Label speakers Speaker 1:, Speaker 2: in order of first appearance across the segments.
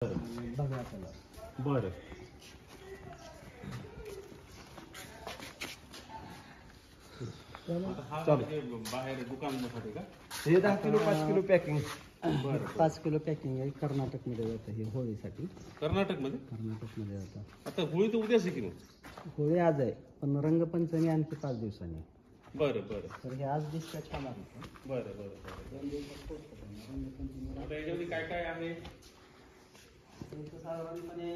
Speaker 1: भगवा कलर.
Speaker 2: बरं. बाहेर दुकानासाठी का
Speaker 1: हे 10 किलो 5 किलो पॅकिंग.
Speaker 2: बरं
Speaker 1: 5 किलो पॅकिंग आहे. कर्नाटकमध्ये जातं हे होळीसाठी.
Speaker 2: कर्नाटकमध्ये
Speaker 1: जातं.
Speaker 2: आता होळी तर उद्याच आहे की मग?
Speaker 1: होळी आज आहे पण रंगपंचमी आणखी 5 दिवसांनी.
Speaker 2: बरं बरं
Speaker 1: तर हे आज डिस्पॅच होणार होतं.
Speaker 2: बरं बरं बरं.
Speaker 1: 2 दिवसात पोहोचतं. रंगपंचमीला
Speaker 2: आता याच्यामध्ये काय काय आहे?
Speaker 1: इथं साधारणपणे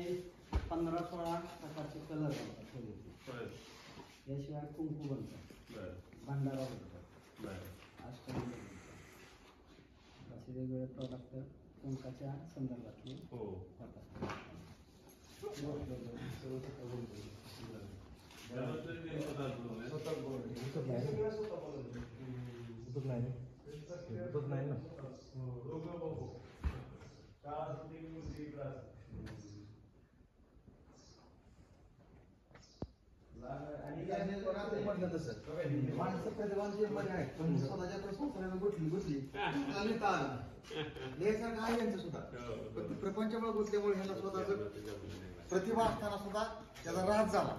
Speaker 1: 15-16 प्रकारचे कलर बनतात होळीचे.
Speaker 2: बरं
Speaker 1: याशिवाय कुंकू बनतात,
Speaker 2: बरं
Speaker 1: भंडारा बनतात,
Speaker 2: बरं.
Speaker 1: अष्टमी बनतात. असे वेगवेगळे प्रॉडक्ट कुंकाच्या संदर्भातले
Speaker 2: हो.
Speaker 1: होतात. माणसं प्रतिभानशील बरे आहेत पण स्वतःच्या संस्थानाला गुंतली काय यांचं सुद्धा प्रपंचामुळे गुंतल्यामुळे ह्याला स्वतःच प्रतिभा असताना सुद्धा त्याचा राज झाला.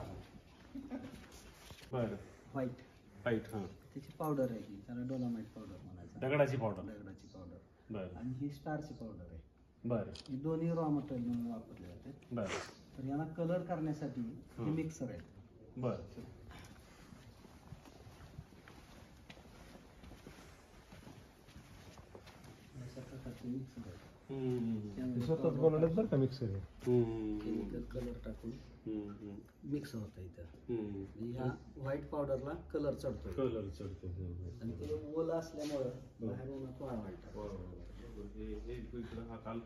Speaker 2: बरं.
Speaker 1: White
Speaker 2: white. हां.
Speaker 1: त्याची पावडर आहे ही, त्याला डोलामाईट पावडर म्हणायचं.
Speaker 2: दगडाची पावडर.
Speaker 1: दगडाची पावडर.
Speaker 2: बरं
Speaker 1: आणि ही स्टारची पावडर आहे.
Speaker 2: बरं
Speaker 1: ही दोन्ही रॉ मटेरियल म्हणून वापरले जाते.
Speaker 2: बरं
Speaker 1: तर याला कलर करण्यासाठी हे मिक्सर आहे.
Speaker 2: बरं.
Speaker 1: अशा प्रकारचे मिक्सर आहे.
Speaker 2: स्वतःच बनवलेत बरं का मिक्सर आहे.
Speaker 1: केमिकल कलर टाकून मिक्स होतं इथं. ह्या व्हाईट पावडरला कलर चढतो
Speaker 2: कलर चढतो
Speaker 1: आणि ते ओलं असल्यामुळं बाहेर उन्हात वाळवतात.
Speaker 2: हा काल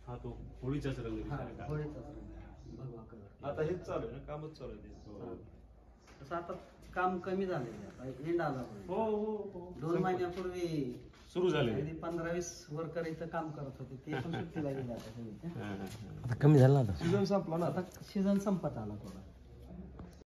Speaker 2: हा तो होळीचाच रंग दिसायला का?
Speaker 1: होळीचाच रंग आहे, भगवा कलर.
Speaker 2: आता हेच चालू आहे ना, कामच चालू आहे.
Speaker 1: तसं आता काम कमी झालेलं आहे. आता एंड आला
Speaker 2: हो हो हो.
Speaker 1: 2 महिन्यापूर्वी
Speaker 2: सुरू झाले.
Speaker 1: 15-20 वर्कर इथं काम करत होते ते पण सुट्टीला गेले आता.
Speaker 3: कमी झालं ना आता.
Speaker 1: सीझन संपला ना, आता सीझन संपत आला थोडा.